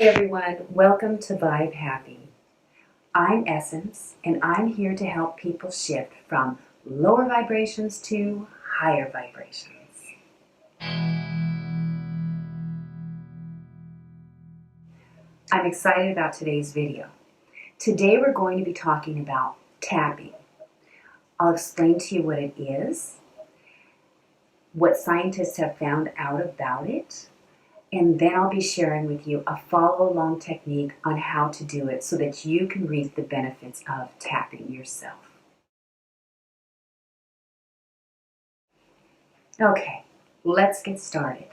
Hey everyone, welcome to Vibe Happy. I'm Essence, and I'm here to help people shift from lower vibrations to higher vibrations. I'm excited about today's video. Today we're going to be talking about tapping. I'll explain to you what it is, what scientists have found out about it, and then I'll be sharing with you a follow-along technique on how to do it so that you can reap the benefits of tapping yourself. Okay, let's get started.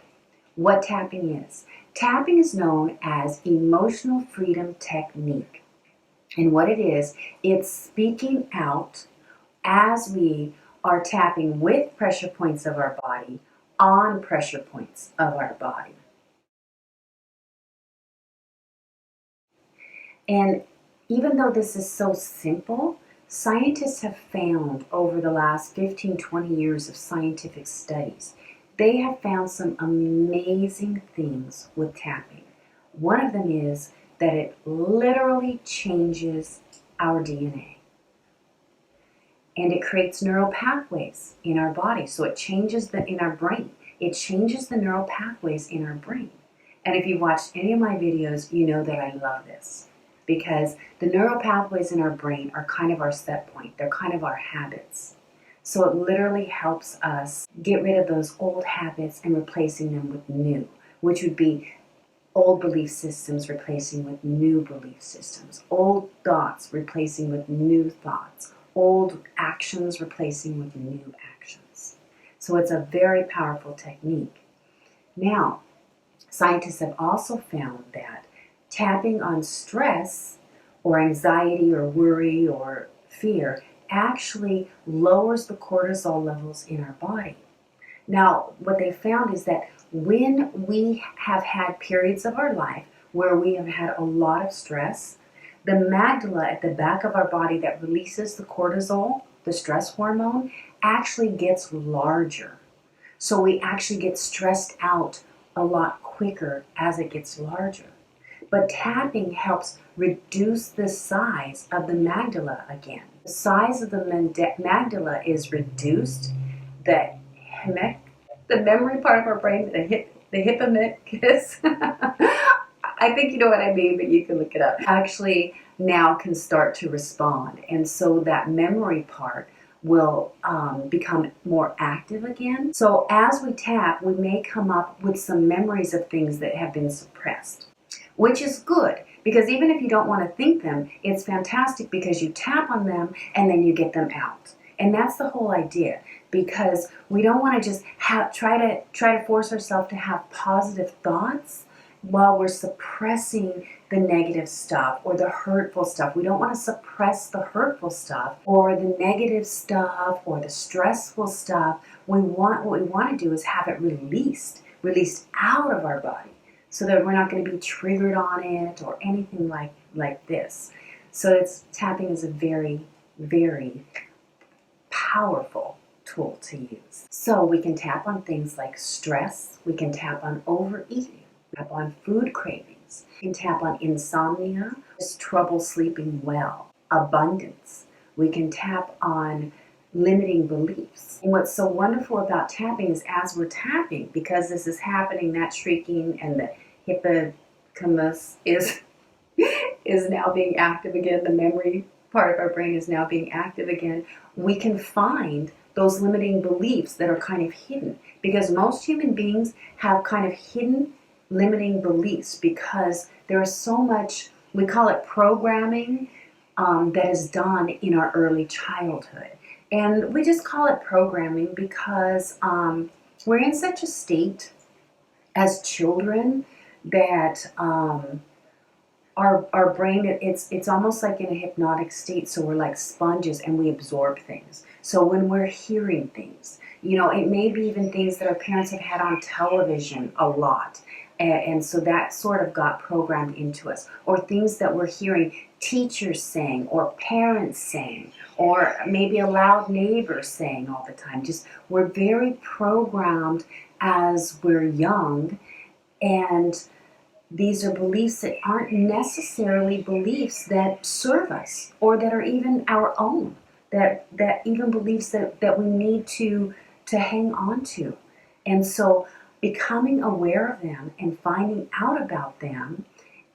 What tapping is. Tapping is known as emotional freedom technique. And what it is, it's speaking out as we are tapping with pressure points of our body on pressure points of our body. And even though this is so simple, scientists have found over the last 15, 20 years of scientific studies, they have found some amazing things with tapping. One of them is that it literally changes our DNA. And it creates neural pathways in our body. So it changes in our brain. It changes the neural pathways in our brain. And if you've watched any of my videos, you know that I love this. Because the neural pathways in our brain are kind of our set point. They're kind of our habits. So it literally helps us get rid of those old habits and replacing them with new, which would be old belief systems replacing with new belief systems, old thoughts replacing with new thoughts, old actions replacing with new actions. So it's a very powerful technique. Now, scientists have also found that tapping on stress or anxiety or worry or fear actually lowers the cortisol levels in our body. Now, what they found is that when we have had periods of our life where we have had a lot of stress, the amygdala at the back of our body that releases the cortisol, the stress hormone, actually gets larger. So we actually get stressed out a lot quicker as it gets larger. But tapping helps reduce the size of the amygdala again. The size of the amygdala is reduced. The memory part of our brain, the hippocampus, I think you know what I mean, but you can look it up, actually now can start to respond. And so that memory part will become more active again. So as we tap, we may come up with some memories of things that have been suppressed, which is good, because even if you don't want to think them, it's fantastic because you tap on them and then you get them out. And that's the whole idea, because we don't want to just try to force ourselves to have positive thoughts while we're suppressing the negative stuff or the hurtful stuff. We don't want to suppress the hurtful stuff or the negative stuff or the stressful stuff. What we want to do is have it released out of our body, so that we're not going to be triggered on it or anything like this. So tapping is a very, very powerful tool to use. So we can tap on things like stress, we can tap on overeating, tap on food cravings, we can tap on insomnia, just trouble sleeping well, abundance. We can tap on limiting beliefs. And what's so wonderful about tapping is as we're tapping, because this is happening, that shrieking and the hippocampus is now being active again, the memory part of our brain is now being active again, we can find those limiting beliefs that are kind of hidden. Because most human beings have kind of hidden limiting beliefs because there is so much, we call it programming, that is done in our early childhood. And we just call it programming because we're in such a state as children that our brain, it's almost like in a hypnotic state, so we're like sponges and we absorb things. So when we're hearing things, it may be even things that our parents have had on television a lot, and so that sort of got programmed into us, or things that we're hearing teachers saying or parents saying, or maybe a loud neighbor saying all the time. Just we're very programmed as we're young, and These are beliefs that aren't necessarily beliefs that serve us or that are even our own, that even beliefs that we need to hang on to. And so becoming aware of them and finding out about them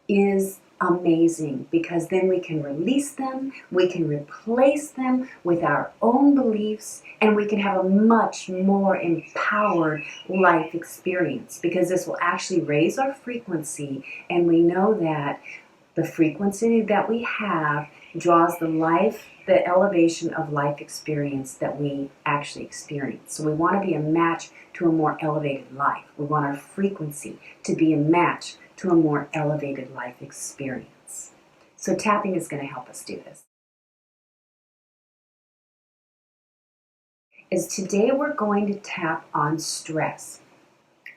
is amazing, because then we can release them, we can replace them with our own beliefs, and we can have a much more empowered life experience, because this will actually raise our frequency, and we know that the frequency that we have draws the elevation of life experience that we actually experience. So we want to be a match to a more elevated life. We want our frequency to be a match to a more elevated life experience. So tapping is going to help us do this. Today we're going to tap on stress.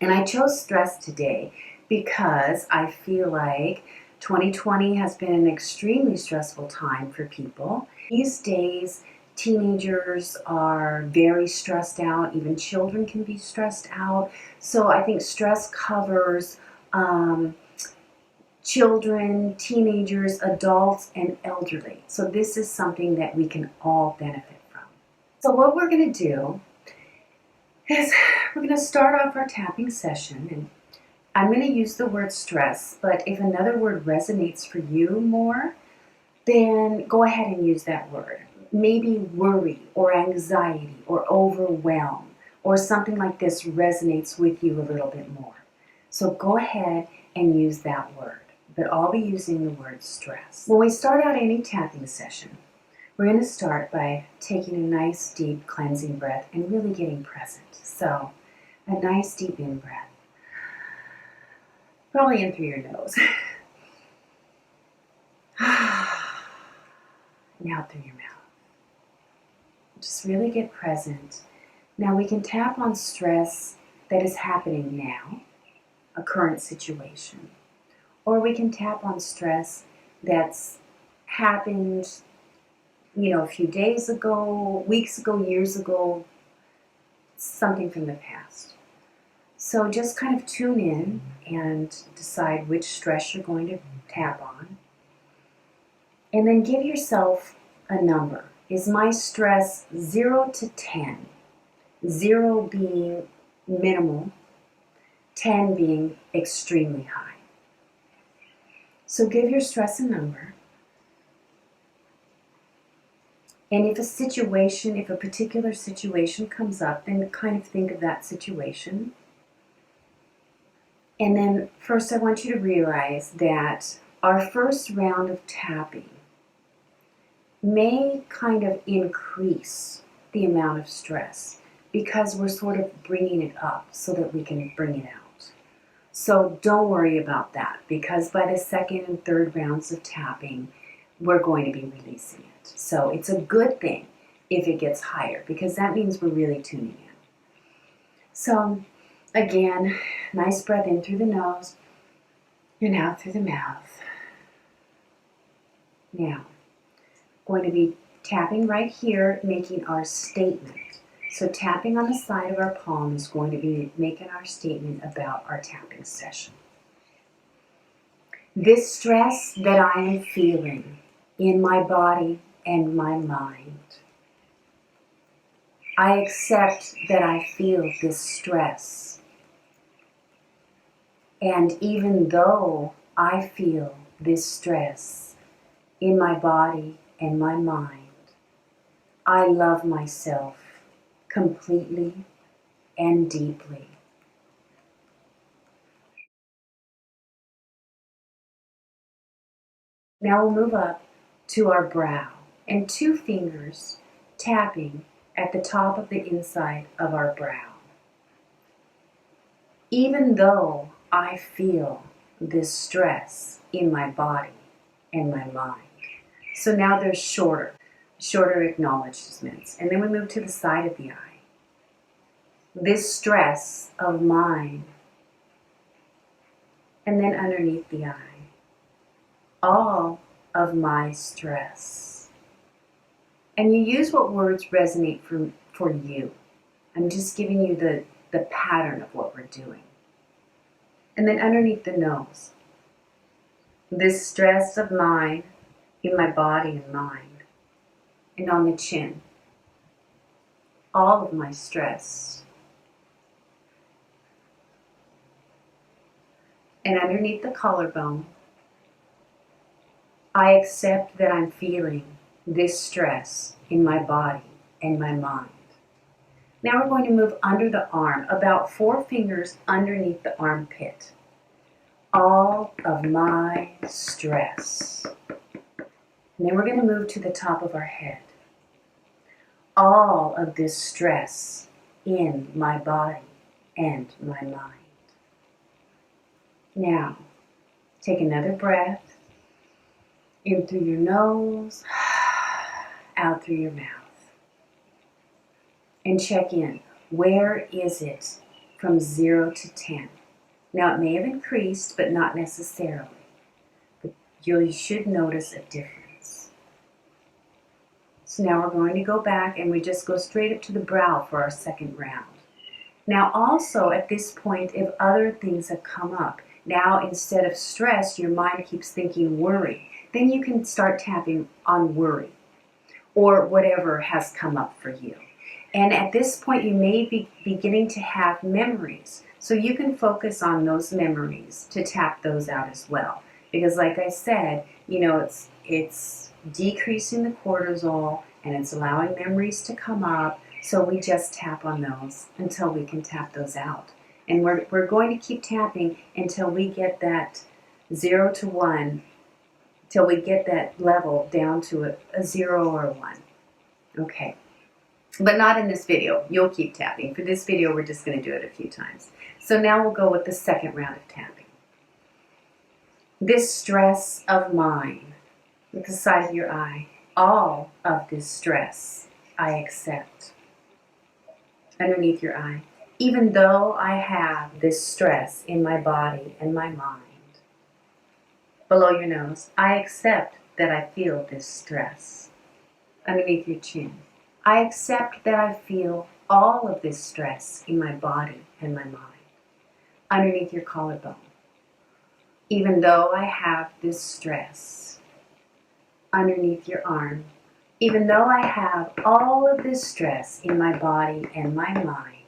And I chose stress today because I feel like 2020 has been an extremely stressful time for people. These days, teenagers are very stressed out. Even children can be stressed out. So I think stress covers children, teenagers, adults, and elderly. So this is something that we can all benefit from. So what we're going to do is we're going to start off our tapping session, and I'm going to use the word stress, but if another word resonates for you more, then go ahead and use that word. Maybe worry or anxiety or overwhelm or something like this resonates with you a little bit more. So go ahead and use that word, but I'll be using the word stress. When we start out any tapping session, we're going to start by taking a nice deep cleansing breath and really getting present. So a nice deep in breath. Probably in through your nose. And out through your mouth. Just really get present. Now we can tap on stress that is happening now, a current situation. Or we can tap on stress that's happened, a few days ago, weeks ago, years ago, something from the past. So just kind of tune in and decide which stress you're going to tap on. And then give yourself a number. Is my stress 0 to 10? 0 being minimal, 10 being extremely high. So give your stress a number. And if a particular situation comes up, then kind of think of that situation. And then first I want you to realize that our first round of tapping may kind of increase the amount of stress because we're sort of bringing it up so that we can bring it out. So don't worry about that, because by the second and third rounds of tapping, we're going to be releasing it. So it's a good thing if it gets higher, because that means we're really tuning in. So again, nice breath in through the nose and out through the mouth. Now, going to be tapping right here, making our statement. So tapping on the side of our palm is going to be making our statement about our tapping session. This stress that I am feeling in my body and my mind, I accept that I feel this stress. And even though I feel this stress in my body and my mind, I love myself completely and deeply. Now we'll move up to our brow and 2 fingers tapping at the top of the inside of our brow. Even though I feel this stress in my body and my mind. So now there's shorter acknowledgments. And then we move to the side of the eye. This stress of mine. And then underneath the eye. All of my stress. And you use what words resonate for you. I'm just giving you the pattern of what we're doing. And then underneath the nose. this stress of mine in my body and mind, and on the chin, all of my stress. And underneath the collarbone, I accept that I'm feeling this stress in my body and my mind. Now we're going to move under the arm, about 4 fingers underneath the armpit. All of my stress. And then we're going to move to the top of our head. All of this stress in my body and my mind. Now, take another breath. In through your nose, out through your mouth. And check in. Where is it from 0 to 10? Now, it may have increased, but not necessarily. But you should notice a difference. So now we're going to go back and we just go straight up to the brow for our second round. Now also at this point, if other things have come up, now instead of stress, your mind keeps thinking worry, then you can start tapping on worry or whatever has come up for you. And at this point, you may be beginning to have memories. So you can focus on those memories to tap those out as well. Because like I said, you know, it's decreasing the cortisol and it's allowing memories to come up. So we just tap on those until we can tap those out. And we're going to keep tapping until we get that 0 to 1, till we get that level down to a 0 or a 1. Okay. But not in this video. You'll keep tapping. For this video, we're just going to do it a few times. So now we'll go with the second round of tapping. This stress of mine, look at the side of your eye. All of this stress I accept. Underneath your eye. Even though I have this stress in my body and my mind. Below your nose, I accept that I feel this stress. Underneath your chin. I accept that I feel all of this stress in my body and my mind. Underneath your collarbone. Even though I have this stress. Underneath your arm. Even though I have all of this stress in my body and my mind.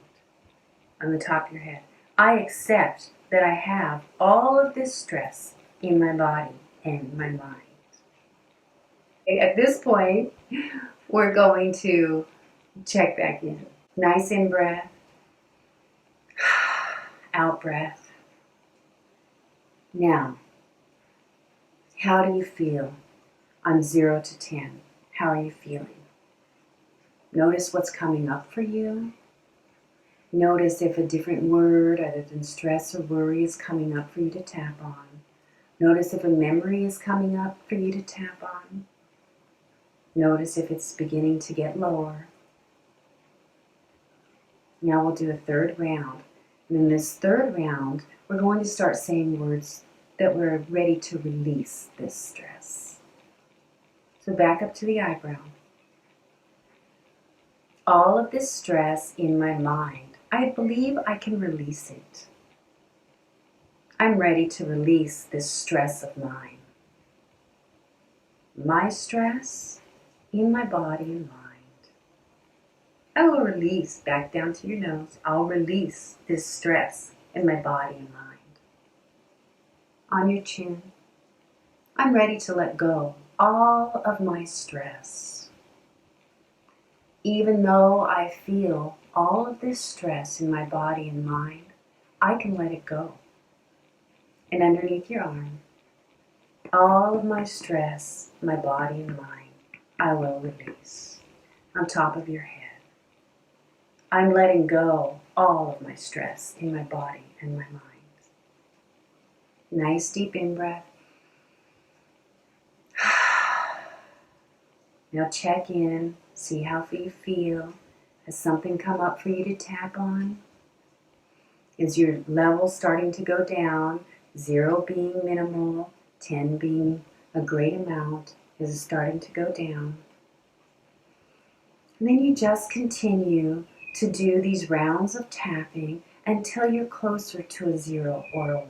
On the top of your head. I accept that I have all of this stress in my body and my mind. At this point, we're going to check back in. Nice in-breath. Out-breath. Now, how do you feel on 0 to 10? How are you feeling? Notice what's coming up for you. Notice if a different word other than stress or worry is coming up for you to tap on. Notice if a memory is coming up for you to tap on. Notice if it's beginning to get lower. Now we'll do a third round. And in this third round, we're going to start saying words that we're ready to release this stress. So back up to the eyebrow. All of this stress in my mind, I believe I can release it. I'm ready to release this stress of mine. My stress in my body and mind. I will release, back down to your nose, I'll release this stress in my body and mind. On your chin, I'm ready to let go all of my stress. Even though I feel all of this stress in my body and mind, I can let it go. And underneath your arm, all of my stress, my body and mind, I will release. On top of your head, I'm letting go all of my stress in my body and my mind. Nice deep in-breath. Now check in, see how you feel. Has something come up for you to tap on? Is your level starting to go down? 0 being minimal, 10 being a great amount. Is it starting to go down? And then you just continue to do these rounds of tapping until you're closer to a 0 or a 1.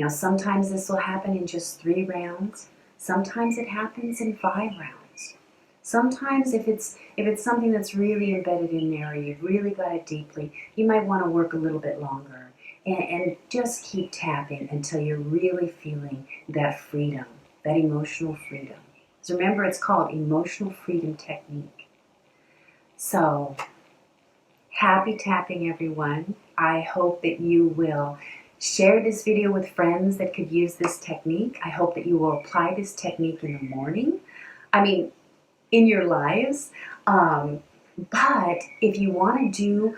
Now, sometimes this will happen in just 3 rounds. Sometimes it happens in 5 rounds. Sometimes if it's something that's really embedded in there, or you've really got it deeply, you might want to work a little bit longer. And just keep tapping until you're really feeling that freedom, that emotional freedom. So remember, it's called emotional freedom technique. So, happy tapping, everyone. I hope that you will share this video with friends that could use this technique. I hope that you will apply this technique in the morning. In your lives. But if you want to do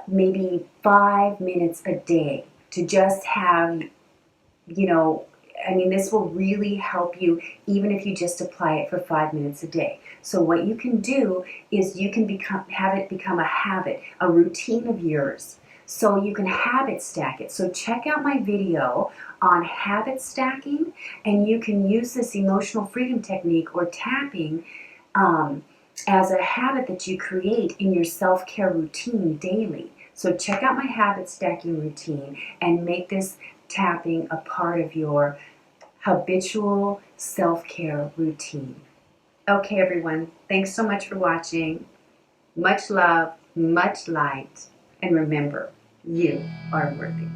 maybe 5 minutes a day to just have, this will really help you even if you just apply it for 5 minutes a day. So what you can do is you can have it become a habit, a routine of yours. So you can habit stack it. So check out my video on habit stacking, and you can use this emotional freedom technique or tapping as a habit that you create in your self-care routine daily. So check out my habit stacking routine and make this tapping a part of your habitual self-care routine. Okay, everyone, thanks so much for watching. Much love, much light, and remember, you are worthy.